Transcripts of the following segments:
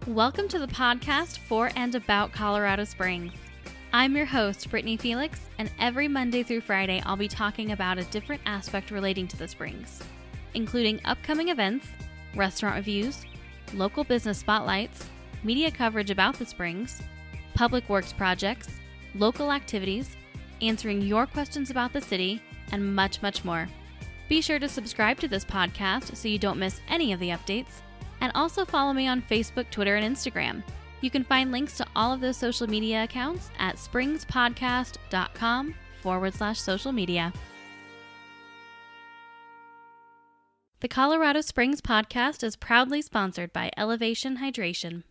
Welcome to the podcast for and about Colorado Springs. I'm your host, Brittany Felix, and every Monday through Friday, I'll be talking about a different aspect relating to the Springs, including upcoming events, restaurant reviews, local business spotlights, media coverage about the Springs, public works projects, local activities, answering your questions about the city, and much, much more. Be sure to subscribe to this podcast so you don't miss any of the updates, and also follow me on Facebook, Twitter, and Instagram. You can find links to all of those social media accounts at springspodcast.com/social media. The Colorado Springs podcast is proudly sponsored by Elevation Hydration.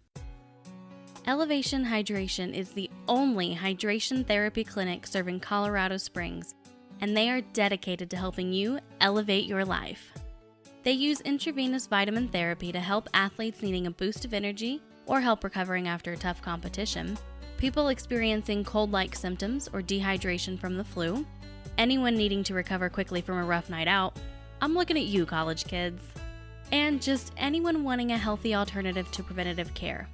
Elevation Hydration is the only hydration therapy clinic serving Colorado Springs, and they are dedicated to helping you elevate your life. They use intravenous vitamin therapy to help athletes needing a boost of energy or help recovering after a tough competition, people experiencing cold-like symptoms or dehydration from the flu, anyone needing to recover quickly from a rough night out. I'm looking at you, college kids. And just anyone wanting a healthy alternative to preventative care.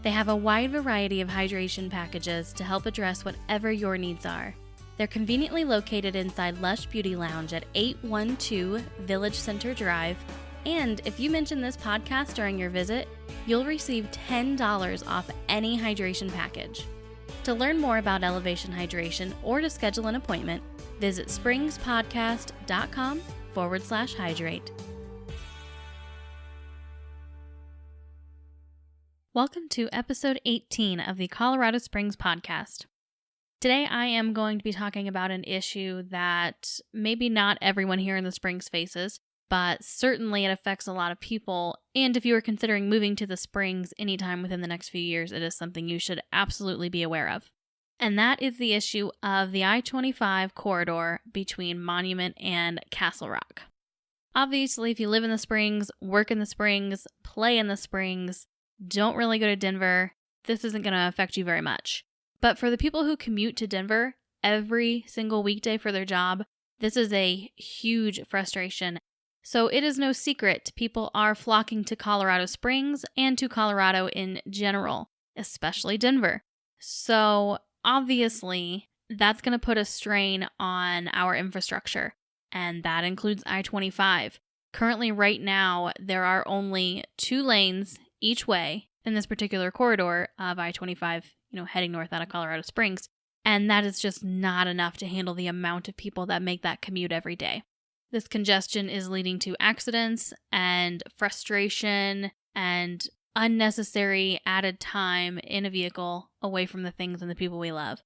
They have a wide variety of hydration packages to help address whatever your needs are. They're conveniently located inside Lush Beauty Lounge at 812 Village Center Drive, and if you mention this podcast during your visit, you'll receive $10 off any hydration package. To learn more about Elevation Hydration or to schedule an appointment, visit springspodcast.com/hydrate. Welcome to episode 18 of the Colorado Springs podcast. Today I am going to be talking about an issue that maybe not everyone here in the Springs faces, but certainly it affects a lot of people, and if you are considering moving to the Springs anytime within the next few years, it is something you should absolutely be aware of. And that is the issue of the I-25 corridor between Monument and Castle Rock. Obviously, if you live in the Springs, work in the Springs, play in the Springs, don't really go to Denver, this isn't going to affect you very much. But for the people who commute to Denver every single weekday for their job, this is a huge frustration. So it is no secret people are flocking to Colorado Springs and to Colorado in general, especially Denver. So obviously, that's going to put a strain on our infrastructure, and that includes I-25. Currently, right now, there are only 2 lanes each way in this particular corridor of I-25, heading north out of Colorado Springs, and that is just not enough to handle the amount of people that make that commute every day. This congestion is leading to accidents and frustration and unnecessary added time in a vehicle away from the things and the people we love.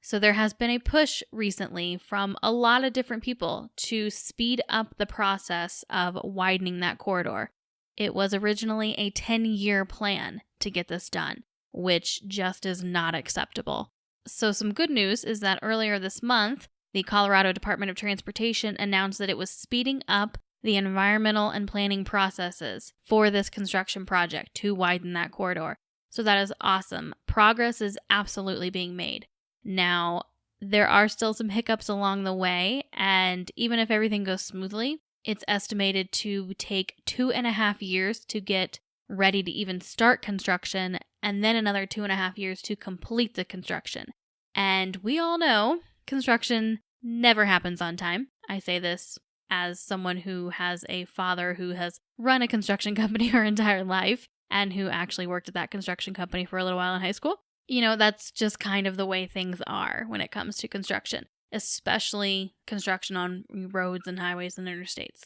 So there has been a push recently from a lot of different people to speed up the process of widening that corridor. It was originally a 10-year plan to get this done, which just is not acceptable. So some good news is that earlier this month, the Colorado Department of Transportation announced that it was speeding up the environmental and planning processes for this construction project to widen that corridor. So that is awesome. Progress is absolutely being made. Now, there are still some hiccups along the way, and even if everything goes smoothly, it's estimated to take 2.5 years to get ready to even start construction, and then another 2.5 years to complete the construction. And we all know construction never happens on time. I say this as someone who has a father who has run a construction company her entire life and who actually worked at that construction company for a little while in high school. That's just kind of the way things are when it comes to construction, especially construction on roads and highways and interstates.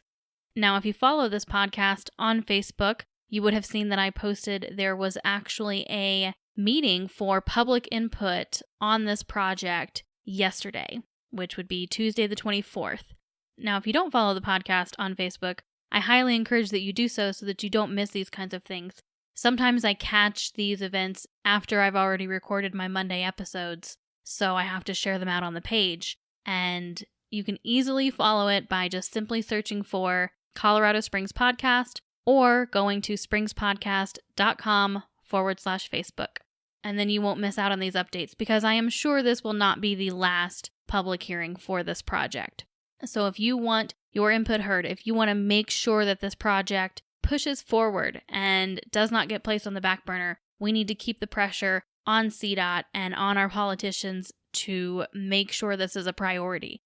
Now, if you follow this podcast on Facebook, you would have seen that I posted there was actually a meeting for public input on this project yesterday, which would be Tuesday the 24th. Now, if you don't follow the podcast on Facebook, I highly encourage that you do so that you don't miss these kinds of things. Sometimes I catch these events after I've already recorded my Monday episodes, so I have to share them out on the page. And you can easily follow it by just simply searching for Colorado Springs Podcast or going to springspodcast.com/Facebook. And then you won't miss out on these updates because I am sure this will not be the last public hearing for this project. So if you want your input heard, if you want to make sure that this project pushes forward and does not get placed on the back burner, we need to keep the pressure on CDOT and on our politicians to make sure this is a priority.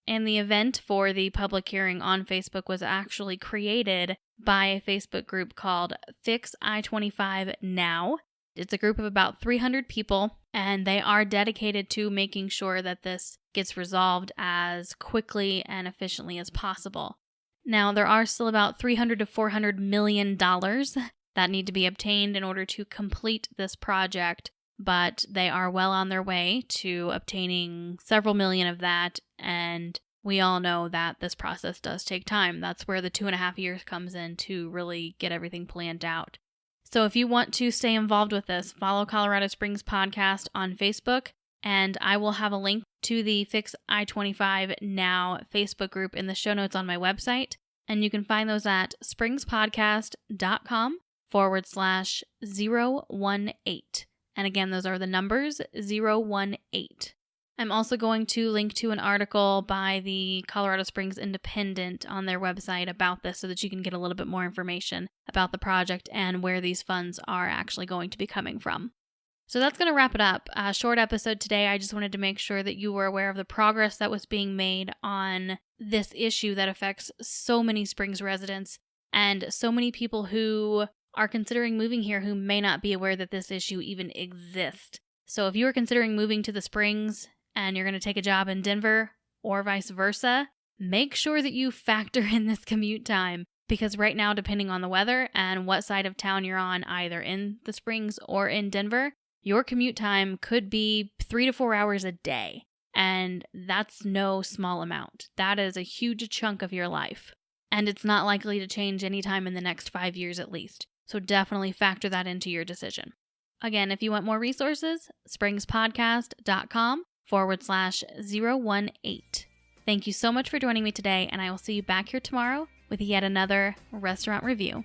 And the event for the public hearing on Facebook was actually created by a Facebook group called Fix I-25 Now. It's a group of about 300 people, and they are dedicated to making sure that this gets resolved as quickly and efficiently as possible. Now, there are still about $300 to $400 million that need to be obtained in order to complete this project, but they are well on their way to obtaining several million of that, and we all know that this process does take time. That's where the 2.5 years comes in to really get everything planned out. So if you want to stay involved with this, follow Colorado Springs Podcast on Facebook, and I will have a link to the Fix I-25 Now Facebook group in the show notes on my website, and you can find those at springspodcast.com/018. And again, those are the numbers 018. I'm also going to link to an article by the Colorado Springs Independent on their website about this so that you can get a little bit more information about the project and where these funds are actually going to be coming from. So that's going to wrap it up. A short episode today. I just wanted to make sure that you were aware of the progress that was being made on this issue that affects so many Springs residents and so many people who are considering moving here who may not be aware that this issue even exists. So if you are considering moving to the Springs and you're going to take a job in Denver or vice versa, make sure that you factor in this commute time, because right now, depending on the weather and what side of town you're on, either in the Springs or in Denver, your commute time could be 3 to 4 hours a day. And that's no small amount. That is a huge chunk of your life. And it's not likely to change anytime in the next 5 years at least. So definitely factor that into your decision. Again, if you want more resources, springspodcast.com/018. Thank you so much for joining me today, and I will see you back here tomorrow with yet another restaurant review.